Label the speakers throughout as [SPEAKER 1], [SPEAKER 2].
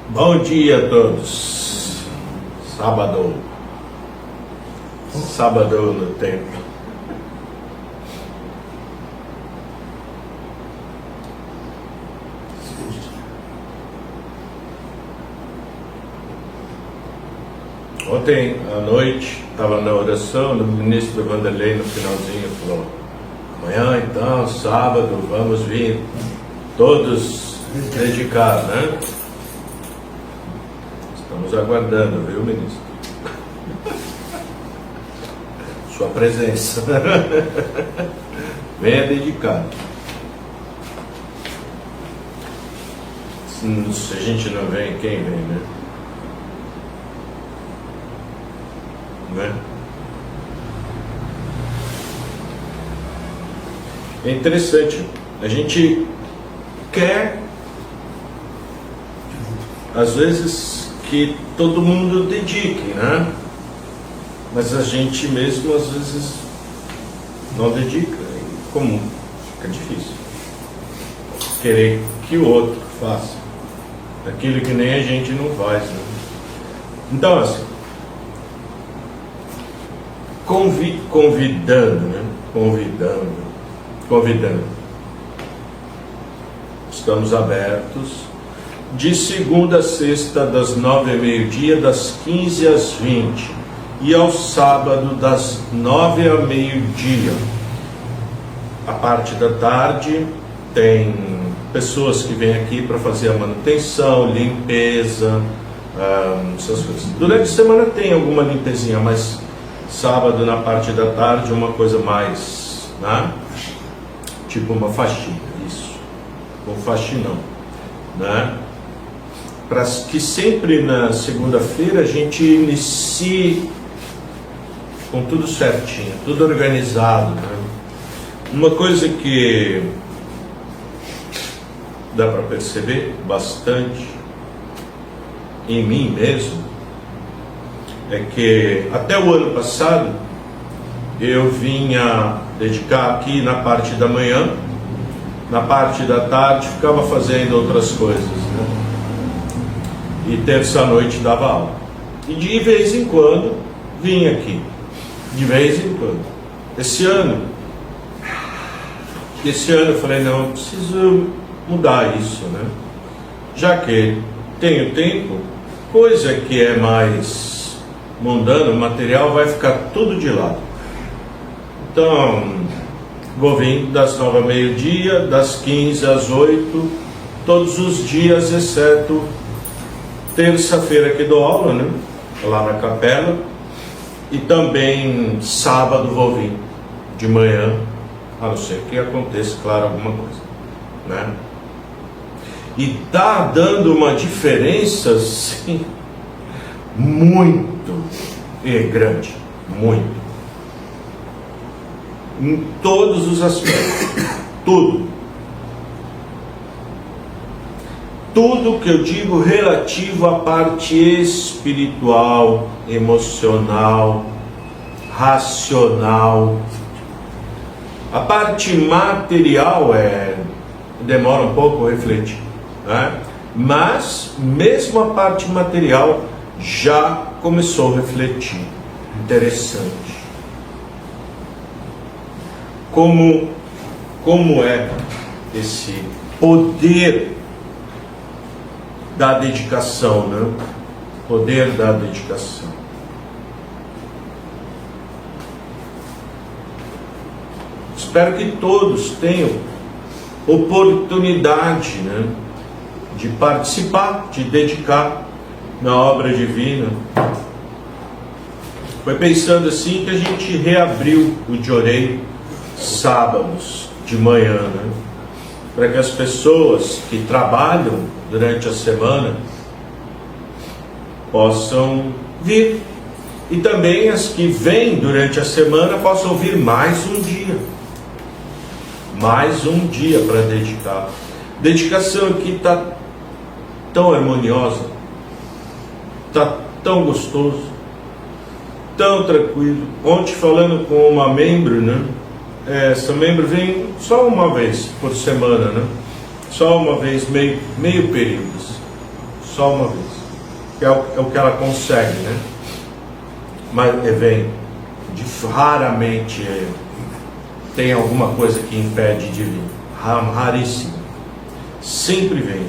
[SPEAKER 1] Bom dia a todos. Sábado no templo. Ontem à noite, estava na oração, o ministro Vanderlei no finalzinho falou: amanhã então, sábado, vamos vir todos dedicar, né? Estamos aguardando, viu, ministro? Sua presença. Venha dedicar. Se a gente não vem, quem vem, né? É interessante, a gente quer às vezes que todo mundo dedique, né? Mas a gente mesmo às vezes não dedica, é comum, fica difícil querer que o outro faça aquilo que nem a gente não faz, né? Então assim, convidando, né? Convidando. Estamos abertos de segunda a sexta, das 9 ao meio-dia, das 15 às 20, e ao sábado, das 9 ao meio-dia. A parte da tarde tem pessoas que vêm aqui para fazer a manutenção, limpeza, essas coisas. Durante a semana tem alguma limpezinha, mas sábado na parte da tarde uma coisa mais, né? Tipo uma faxina, isso, um faxinão, né? Para que sempre na segunda-feira a gente inicie com tudo certinho, tudo organizado, né? Uma coisa que dá para perceber bastante em mim mesmo é que até o ano passado eu vinha dedicar aqui na parte da manhã, na parte da tarde ficava fazendo outras coisas, né? E terça-noite dava aula. E de vez em quando vinha aqui, de vez em quando. Esse ano eu falei, não, eu preciso mudar isso, né? Já que tenho tempo, coisa que é mais mundano, o material vai ficar tudo de lado. Então, vou vir das 9 ao meio-dia, das 15 às 8, todos os dias, exceto terça-feira que dou aula, né? Lá na capela. E também sábado vou vir de manhã, a não ser que aconteça, claro, alguma coisa, né? E tá dando uma diferença, sim, muito grande, muito, em todos os aspectos, tudo que eu digo relativo à parte espiritual, emocional, racional. A parte material demora um pouco a refletir, né? Mas mesmo a parte material já começou a refletir. Interessante. Como é esse poder da dedicação, né? Poder da dedicação. Espero que todos tenham oportunidade, né? De participar, de dedicar na obra divina. Foi pensando assim que a gente reabriu o Jorei sábados de manhã, né? Para que as pessoas que trabalham durante a semana possam vir, e também as que vêm durante a semana possam vir mais um dia para dedicar. Dedicação aqui está tão harmoniosa, está tão gostoso, tão tranquilo. Ontem, falando com uma membro, né? Essa membro vem só uma vez por semana, né? Só uma vez, meio período. só uma vez. É o que ela consegue, né? Mas vem, raramente tem alguma coisa que impede de vir. Raríssimo. Sempre vem.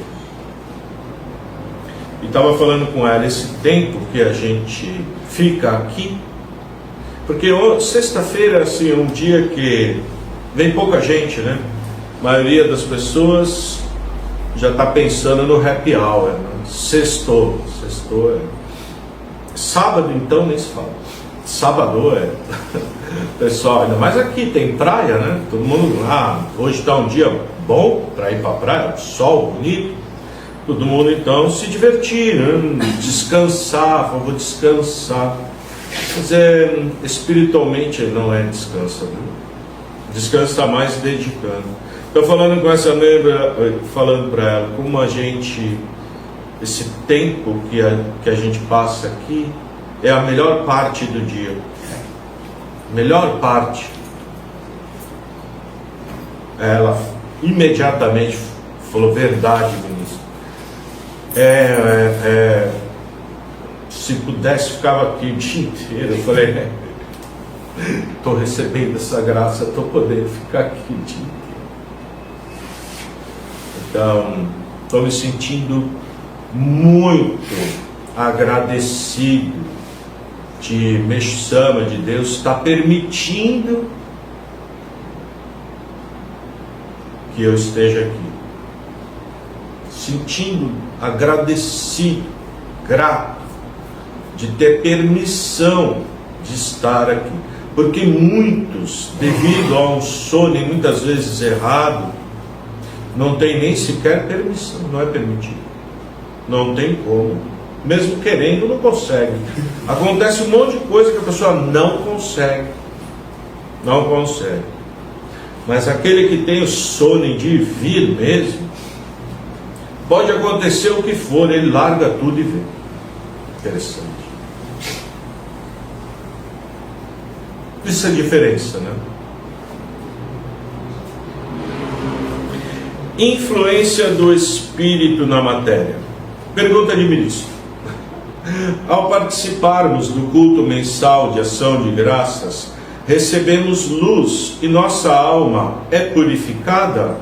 [SPEAKER 1] E estava falando com ela, esse tempo que a gente fica aqui, porque sexta-feira assim, é um dia que vem pouca gente, né? A maioria das pessoas já está pensando no happy hour, né? Sextou é. Sábado então nem se fala. Sábado é. Pessoal, ainda mais aqui tem praia, né? Todo mundo, hoje está um dia bom para ir para a praia, sol bonito. Todo mundo então se divertir, né? Descansar, vou descansar. Mas espiritualmente não é descansa, viu? Descansa mais dedicando. Estou falando com essa membra, falando para ela como a gente, esse tempo que a gente passa aqui é a melhor parte do dia. Melhor parte. Ela imediatamente falou, verdade, ministro. Se pudesse ficava aqui o dia inteiro. Eu falei, estou recebendo essa graça, estou podendo ficar aqui o dia inteiro. Então, estou me sentindo muito agradecido de Meshama, de Deus estar permitindo que eu esteja aqui, sentindo agradecido, grato de ter permissão de estar aqui, porque muitos, devido a um sono e muitas vezes errado, não tem nem sequer permissão, não é permitido, não tem como. Mesmo querendo, não consegue. Acontece um monte de coisa que a pessoa não consegue. Não consegue. Mas aquele que tem o sono de vir mesmo, pode acontecer o que for, ele larga tudo e vem. Interessante. Isso é a diferença, né? Influência do Espírito na matéria. Pergunta de ministro. Ao participarmos do culto mensal de ação de graças, recebemos luz e nossa alma é purificada?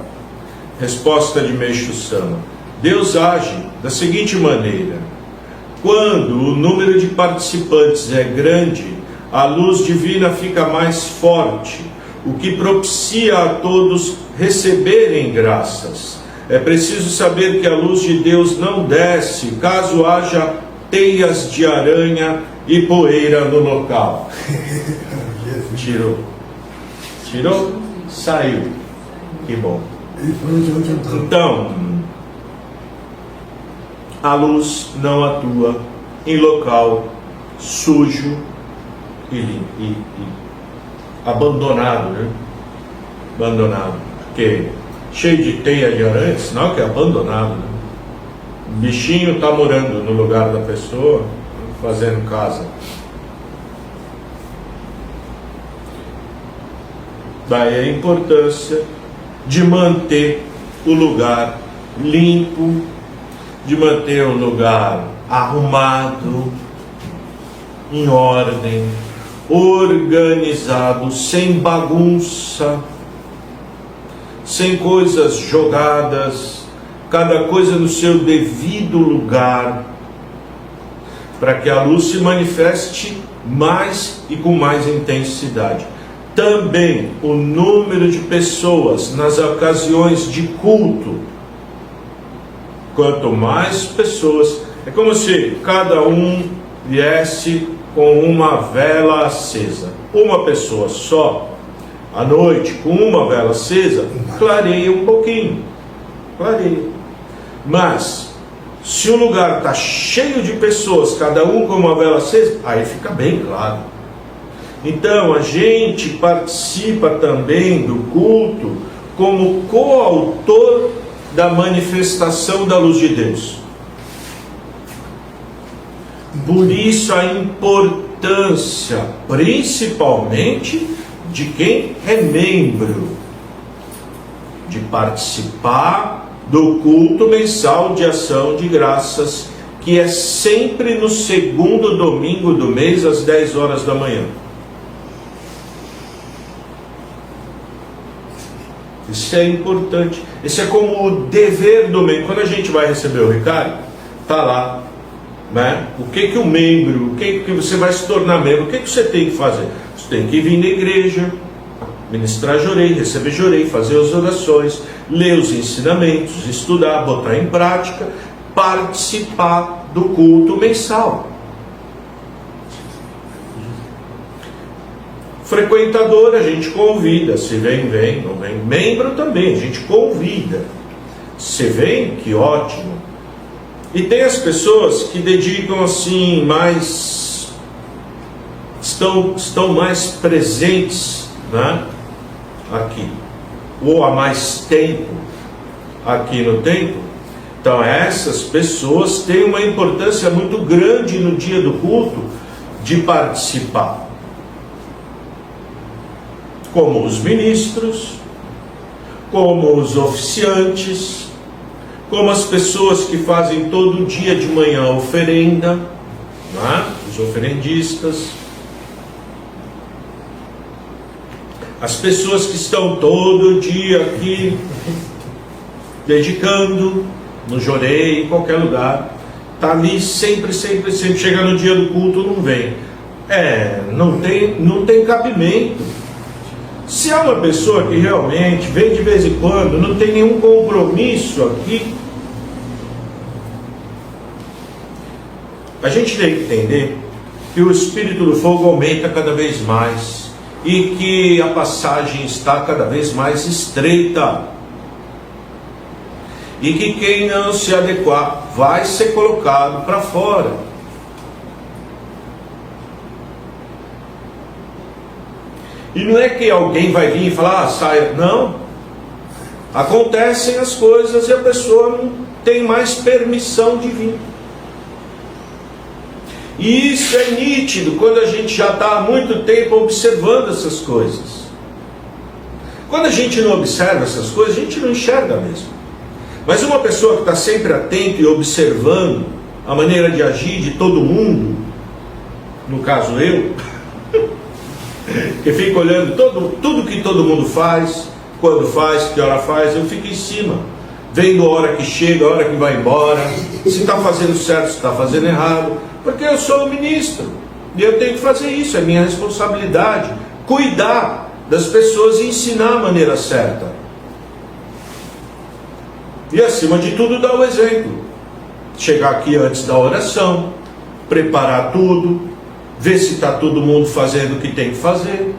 [SPEAKER 1] Resposta de Meixo Sama. Deus age da seguinte maneira: quando o número de participantes é grande, a luz divina fica mais forte, o que propicia a todos receberem graças. É preciso saber que a luz de Deus não desce caso haja teias de aranha e poeira no local. Tirou, saiu. Que bom. Então, a luz não atua em local sujo e abandonado, né? Abandonado. Porque cheio de teia de aranha, sinal que é abandonado, né? O bichinho está morando no lugar da pessoa, fazendo casa. Daí a importância de manter o lugar limpo, de manter o lugar arrumado, em ordem, organizado, sem bagunça, sem coisas jogadas, cada coisa no seu devido lugar, para que a luz se manifeste mais e com mais intensidade. Também o número de pessoas nas ocasiões de culto. Quanto mais pessoas, é como se cada um viesse com uma vela acesa. Uma pessoa só, à noite, com uma vela acesa, clareia um pouquinho. Clareia. Mas, se o lugar está cheio de pessoas, cada um com uma vela acesa, aí fica bem claro. Então, a gente participa também do culto como coautor da manifestação da luz de Deus. Por isso a importância, principalmente, de quem é membro, de participar do culto mensal de ação de graças que é sempre no segundo domingo do mês, às 10 horas da manhã. Isso é importante. Isso é como o dever do membro. Quando a gente vai receber o recado, está lá, né? O que o membro, o que você vai se tornar membro, o que você tem que fazer? Você tem que vir na igreja, ministrar jorei, receber jorei, fazer as orações, ler os ensinamentos, estudar, botar em prática, participar do culto mensal. Frequentador a gente convida, se vem, vem, não vem. Membro também, a gente convida. Se vem, que ótimo. E tem as pessoas que dedicam assim mais, estão mais presentes, né, aqui, ou há mais tempo aqui no templo. Então essas pessoas têm uma importância muito grande no dia do culto de participar. Como os ministros, como os oficiantes, como as pessoas que fazem todo dia de manhã oferenda, né? Os oferendistas, as pessoas que estão todo dia aqui dedicando, no jorei, em qualquer lugar, está ali sempre, chega no dia do culto, não vem. Não tem cabimento. Se é uma pessoa que realmente vem de vez em quando, não tem nenhum compromisso aqui, a gente tem que entender que o Espírito do Fogo aumenta cada vez mais e que a passagem está cada vez mais estreita e que quem não se adequar vai ser colocado para fora. E não é que alguém vai vir e falar, saia. Não. Acontecem as coisas e a pessoa não tem mais permissão de vir. E isso é nítido quando a gente já está há muito tempo observando essas coisas. Quando a gente não observa essas coisas, a gente não enxerga mesmo. Mas uma pessoa que está sempre atenta e observando a maneira de agir de todo mundo, no caso eu, que fica olhando tudo que todo mundo faz, quando faz, que hora faz, eu fico em cima, vendo a hora que chega, a hora que vai embora, se está fazendo certo, se está fazendo errado, porque eu sou o ministro, e eu tenho que fazer isso, é minha responsabilidade, cuidar das pessoas e ensinar a maneira certa. E acima de tudo dar o exemplo, chegar aqui antes da oração, preparar tudo, ver se está todo mundo fazendo o que tem que fazer.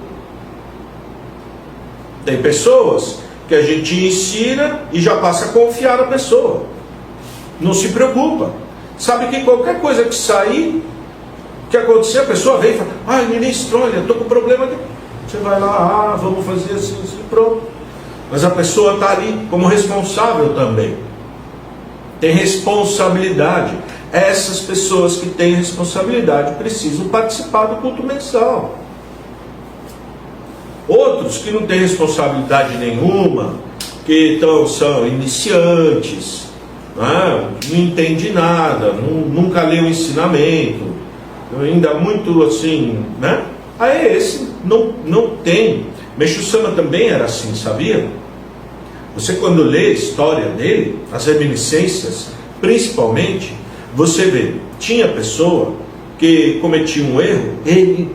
[SPEAKER 1] Tem pessoas que a gente ensina e já passa a confiar na pessoa. Não se preocupa. Sabe que qualquer coisa que sair, que acontecer, a pessoa vem e fala, ai ministro, olha, estou com problema aqui. Você vai lá, vamos fazer assim, pronto. Mas a pessoa está ali como responsável também. Tem responsabilidade. Essas pessoas que têm responsabilidade precisam participar do culto mensal. Outros que não têm responsabilidade nenhuma, que são iniciantes, não entendem nada, nunca lê o ensinamento, ainda muito assim, né? Aí esse não tem. Meixo Sama também era assim, sabia? Você quando lê a história dele, as reminiscências, principalmente, você vê, tinha pessoa que cometia um erro, ele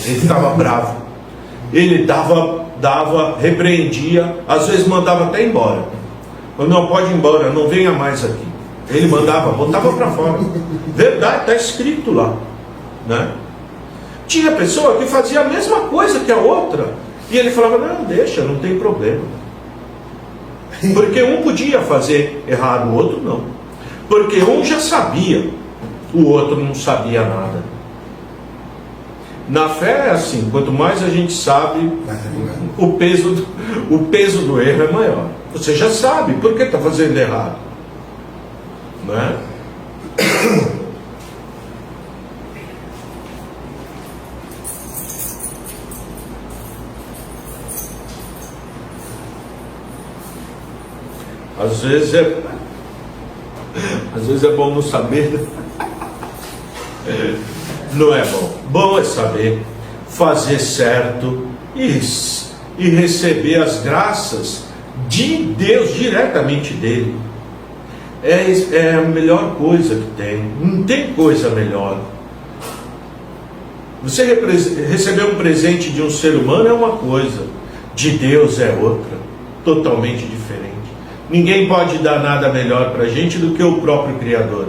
[SPEAKER 1] estava bravo. Ele repreendia, às vezes mandava até embora. Não pode ir embora, não venha mais aqui. Ele mandava, botava para fora. Verdade, está escrito lá, né? Tinha pessoa que fazia a mesma coisa que a outra, e ele falava, não, deixa, não tem problema. Porque um podia fazer errado, o outro não. Porque um já sabia, o outro não sabia nada. Na fé é assim, quanto mais a gente sabe, o peso do erro é maior. Você já sabe, por que está fazendo errado? Não é? Às vezes Às vezes é bom não saber. Não é bom. Bom é saber fazer certo e receber as graças de Deus, diretamente dele. É a melhor coisa que tem. Não tem coisa melhor. Você receber um presente de um ser humano é uma coisa, de Deus é outra, totalmente diferente. Ninguém pode dar nada melhor para a gente do que o próprio Criador.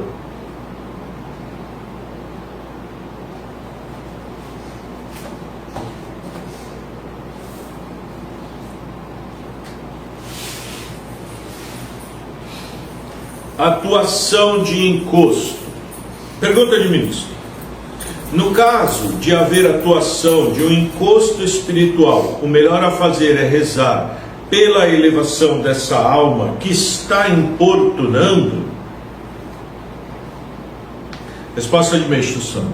[SPEAKER 1] Atuação de encosto. Pergunta de ministro. No caso de haver atuação de um encosto espiritual, o melhor a fazer é rezar pela elevação dessa alma que está importunando? Resposta de Meixo Sama.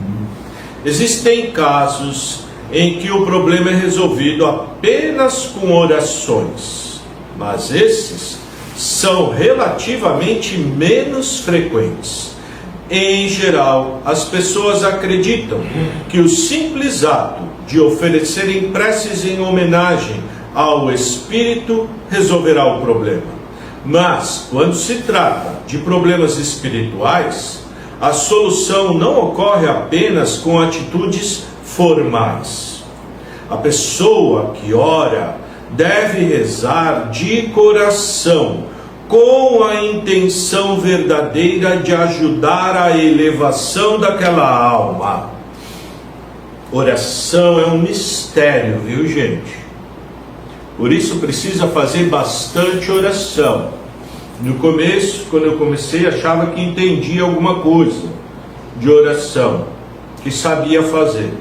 [SPEAKER 1] Existem casos em que o problema é resolvido apenas com orações, mas esses são relativamente menos frequentes. Em geral, as pessoas acreditam que o simples ato de oferecerem preces em homenagem ao espírito resolverá o problema. Mas, quando se trata de problemas espirituais, a solução não ocorre apenas com atitudes formais. A pessoa que ora deve rezar de coração, com a intenção verdadeira de ajudar a elevação daquela alma. Oração é um mistério, viu, gente? Por isso precisa fazer bastante oração. No começo, quando eu comecei, achava que entendia alguma coisa de oração, que sabia fazer.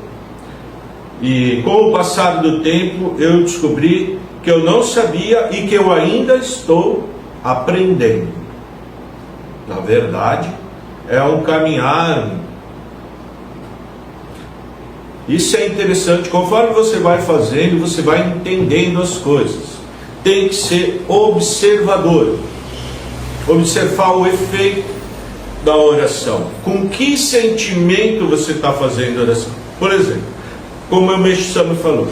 [SPEAKER 1] E com o passar do tempo, eu descobri que eu não sabia e que eu ainda estou aprendendo. Na verdade, é um caminhar. Isso é interessante. Conforme você vai fazendo, você vai entendendo as coisas. Tem que ser observador. Observar o efeito da oração. Com que sentimento você está fazendo a oração? Por exemplo, como o Meixo Sama falou,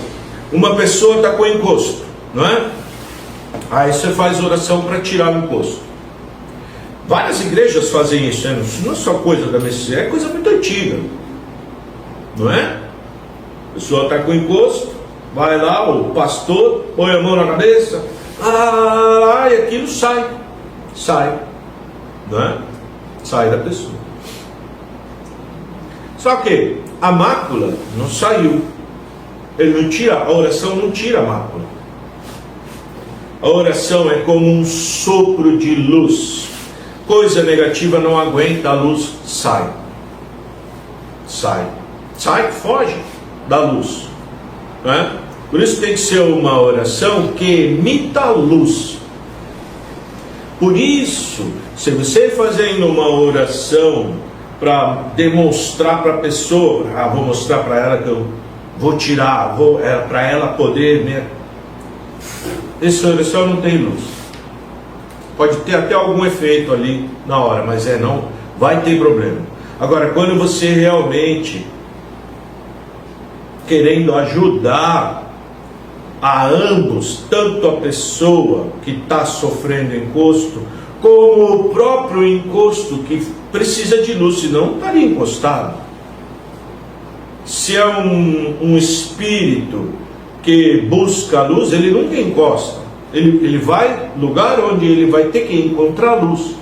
[SPEAKER 1] uma pessoa está com encosto, não é? Aí você faz oração para tirar o encosto. Várias igrejas fazem isso, né? Não é só coisa da Messias, é coisa muito antiga, não é? A pessoa está com encosto, vai lá, o pastor põe a mão na cabeça, e aquilo sai, não é? Sai da pessoa. Só que a mácula não saiu. Ele não tira, a oração não tira a mácula. A oração é como um sopro de luz. Coisa negativa não aguenta, a luz sai. Sai, foge da luz. Não é? Por isso tem que ser uma oração que emita a luz. Por isso, se você fazendo uma oração para demonstrar para a pessoa, vou mostrar para ela que eu vou tirar, para ela poder, né? Essa oração não tem luz. Pode ter até algum efeito ali na hora, mas não vai ter problema. Agora, quando você realmente querendo ajudar a ambos, tanto a pessoa que está sofrendo encosto, como o próprio encosto que precisa de luz, senão não estaria encostado. Se é um espírito que busca a luz, ele nunca encosta. Ele vai no lugar onde ele vai ter que encontrar luz.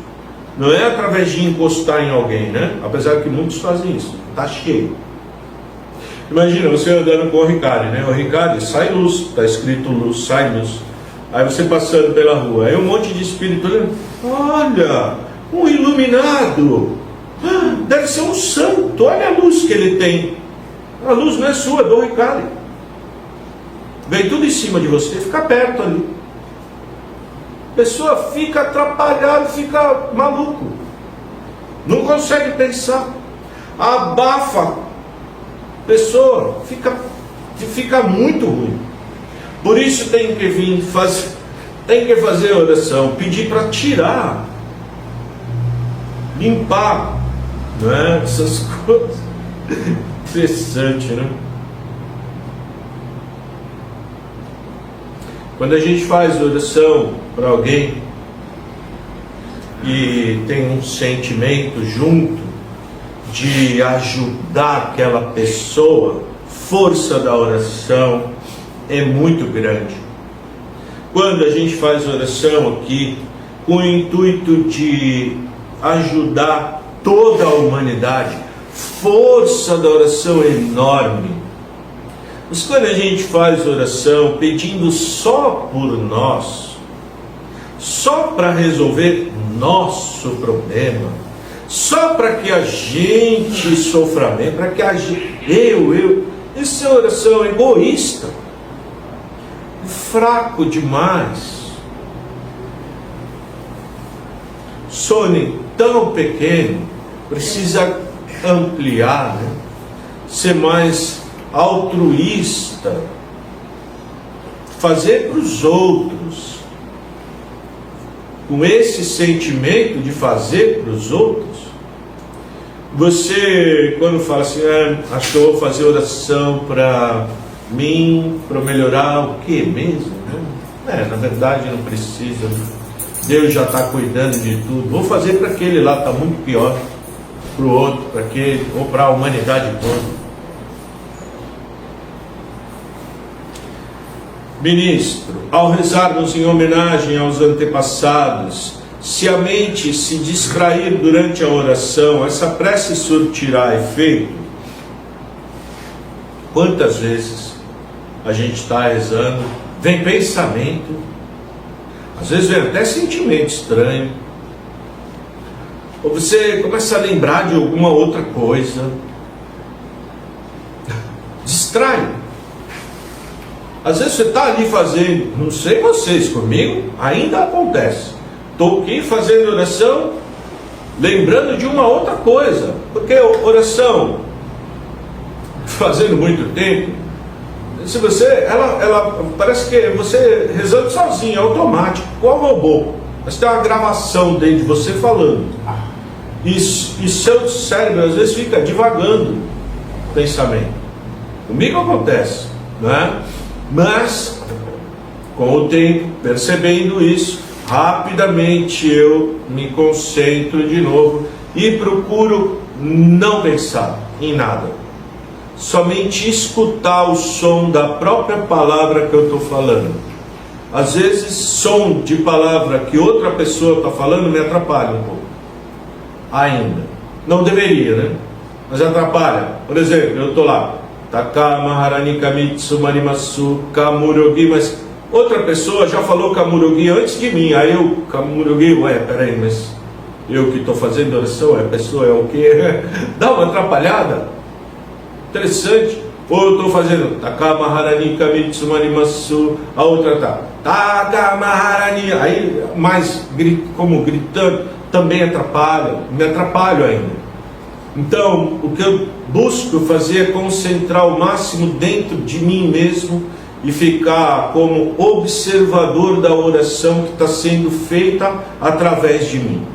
[SPEAKER 1] Não é através de encostar em alguém, né? Apesar que muitos fazem isso. Está cheio. Imagina você andando com o Ricardo, né? O Ricardo, sai luz, está escrito luz, sai luz. Aí você passando pela rua, aí um monte de espírito olhando. Olha, um iluminado. Deve ser um santo. Olha a luz que ele tem. A luz não é sua, é do Ricardo. Vem tudo em cima de você, fica perto ali. A pessoa fica atrapalhada, fica maluco. Não consegue pensar. Abafa. A pessoa fica muito ruim. Por isso tem que fazer oração, pedir para tirar limpar, não é? Essas coisas. Interessante, né? Quando a gente faz oração para alguém e tem um sentimento junto de ajudar aquela pessoa, força da oração é muito grande. Quando a gente faz oração aqui com o intuito de ajudar toda a humanidade, força da oração é enorme. Mas quando a gente faz oração pedindo só por nós, só para resolver nosso problema, só para que a gente sofra bem, para que a gente, isso é oração egoísta, fraco demais, sonho tão pequeno, precisa ampliar, né? Ser mais altruísta, fazer para os outros, com esse sentimento de fazer para os outros. Você, quando fala assim, acho que eu vou fazer oração para mim, para melhorar o que mesmo? Na verdade não precisa, Deus já está cuidando de tudo, vou fazer para aquele lá, está muito pior, para o outro, para aquele, ou para a humanidade toda. Ministro, ao rezarmos em homenagem aos antepassados, se a mente se distrair durante a oração, essa prece surtirá efeito? Quantas vezes a gente está rezando, vem pensamento, às vezes vem até sentimento estranho, ou você começa a lembrar de alguma outra coisa, distrai. Às vezes você está ali fazendo, não sei vocês, comigo ainda acontece, estou aqui fazendo oração, lembrando de uma outra coisa, porque oração, fazendo muito tempo, se você, ela parece que você rezando sozinho, automático, igual robô, mas tem uma gravação dentro de você falando, e seu cérebro às vezes fica divagando o pensamento. Comigo acontece, não é? Mas, com o tempo, percebendo isso, rapidamente eu me concentro de novo e procuro não pensar em nada. Somente escutar o som da própria palavra que eu estou falando. Às vezes, som de palavra que outra pessoa está falando me atrapalha um pouco. Ainda. Não deveria, né? Mas atrapalha. Por exemplo, eu estou lá. Taka Maharani Kamitsu Marimasu Kamurogi, mas outra pessoa já falou Kamurogi antes de mim. Aí eu, Kamurogi, peraí, mas eu que estou fazendo oração, a pessoa é o quê? Dá uma atrapalhada. Interessante. Ou eu estou fazendo Taka Maharani Kamitsu Marimasu, a outra tá Taka Maharani, aí mais como gritando, também atrapalha, me atrapalho ainda. Então, o que eu busco fazer é concentrar o máximo dentro de mim mesmo e ficar como observador da oração que está sendo feita através de mim.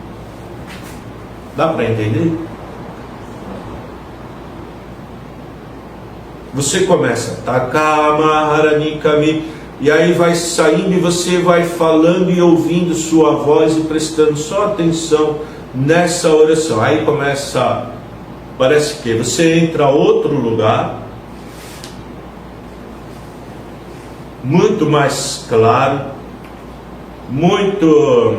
[SPEAKER 1] Dá para entender? Você começa, Takamahaраниками, e aí vai saindo e você vai falando e ouvindo sua voz e prestando só atenção nessa oração. Aí começa, parece que você entra a outro lugar, muito mais claro, muito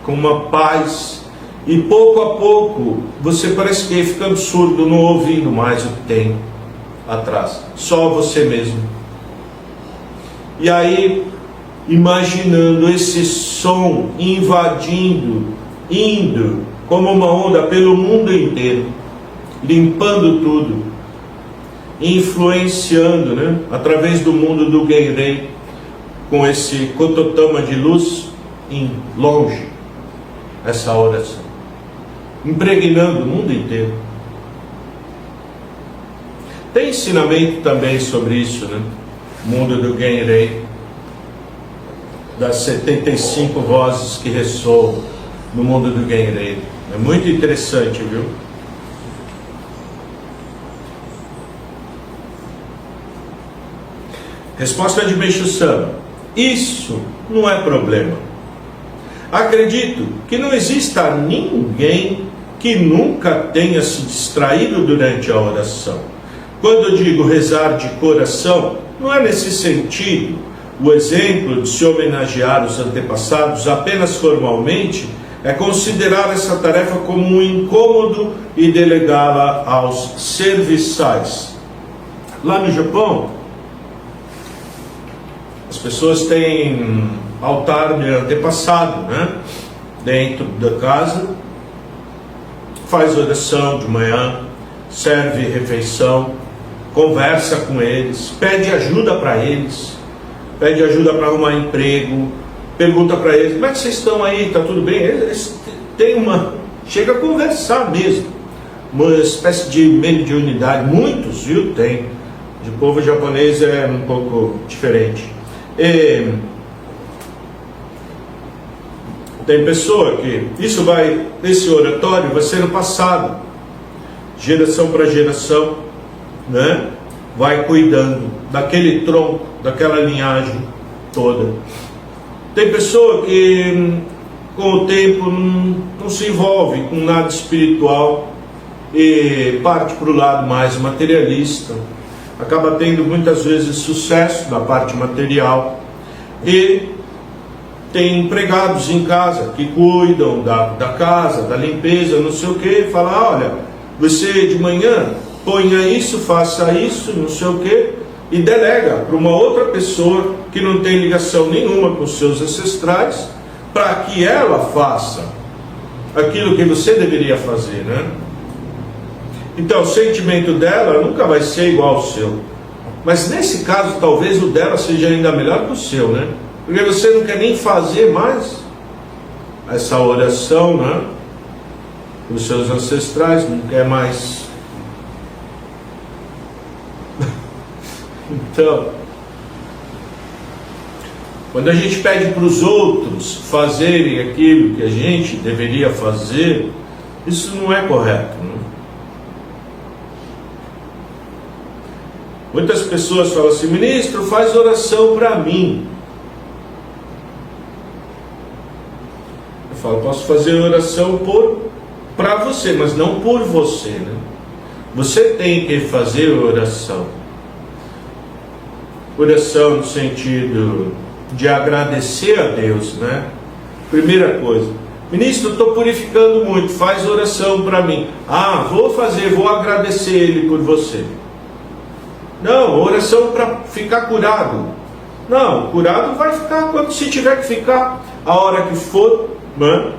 [SPEAKER 1] com uma paz, e pouco a pouco você parece que ia ficando surdo, não ouvindo mais o que tem atrás, só você mesmo. E aí, imaginando esse som invadindo, indo como uma onda pelo mundo inteiro, limpando tudo, influenciando, né, através do mundo do Genrei, com esse Kototama de luz em longe, essa oração, impregnando o mundo inteiro. Tem ensinamento também sobre isso, né? Mundo do Genrei, das 75 vozes que ressoam no mundo do Genrei. É muito interessante, viu? Resposta de Meixo Sama: isso não é problema. Acredito que não exista ninguém que nunca tenha se distraído durante a oração. Quando eu digo rezar de coração, não é nesse sentido o exemplo de se homenagear os antepassados apenas formalmente, é considerar essa tarefa como um incômodo e delegá-la aos serviçais. Lá no Japão, as pessoas têm altar de antepassado, né? Dentro da casa, faz oração de manhã, serve refeição, conversa com eles, pede ajuda para eles, pede ajuda para arrumar emprego, pergunta para eles: como é que vocês estão aí, está tudo bem? Eles têm chega a conversar mesmo, uma espécie de mediunidade. Muitos, viu, tem. O povo japonês é um pouco diferente. Tem pessoa que esse oratório vai sendo passado geração para geração, né? Vai cuidando daquele tronco, daquela linhagem toda. Tem pessoa que com o tempo não se envolve com nada espiritual e parte para o lado mais materialista, acaba tendo muitas vezes sucesso na parte material, e tem empregados em casa que cuidam da casa, da limpeza, não sei o que, fala: olha, você de manhã ponha isso, faça isso, não sei o que, e delega para uma outra pessoa que não tem ligação nenhuma com os seus ancestrais, para que ela faça aquilo que você deveria fazer, né? Então o sentimento dela nunca vai ser igual ao seu, mas nesse caso talvez o dela seja ainda melhor que o seu, né? Porque você não quer nem fazer mais essa oração, né? Os seus ancestrais, não quer mais. Então, quando a gente pede para os outros fazerem aquilo que a gente deveria fazer, isso não é correto, né? Muitas pessoas falam assim: ministro, faz oração para mim. Eu falo: posso fazer oração para você, mas não por você, né? Você tem que fazer oração. Oração no sentido de agradecer a Deus, né? Primeira coisa: ministro, estou purificando muito, faz oração para mim. Vou agradecer Ele por você. Não, oração para ficar curado. Não, curado vai ficar quando se tiver que ficar, a hora que for, né?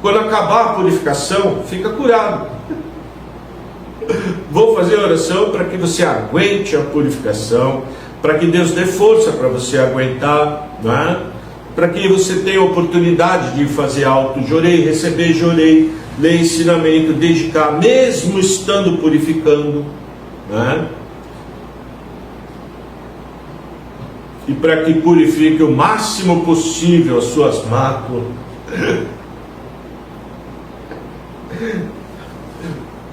[SPEAKER 1] Quando acabar a purificação, fica curado. Vou fazer oração para que você aguente a purificação, para que Deus dê força para você aguentar, né? Para que você tenha a oportunidade de fazer auto-jorei, receber jorei, ler ensinamento, dedicar, mesmo estando purificando, né? E para que purifique o máximo possível as suas máculas.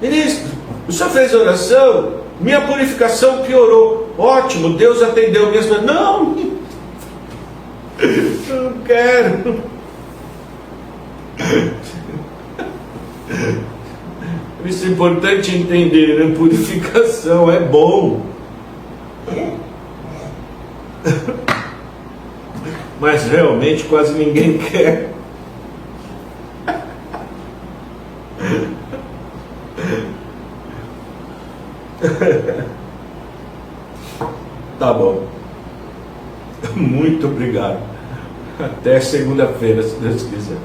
[SPEAKER 1] Ministro, o senhor fez oração, minha purificação piorou. Ótimo, Deus atendeu mesmo. Não, não quero. Por isso é importante entender, né? Purificação é bom. Mas realmente quase ninguém quer. Tá bom. Muito obrigado. Até segunda-feira, se Deus quiser.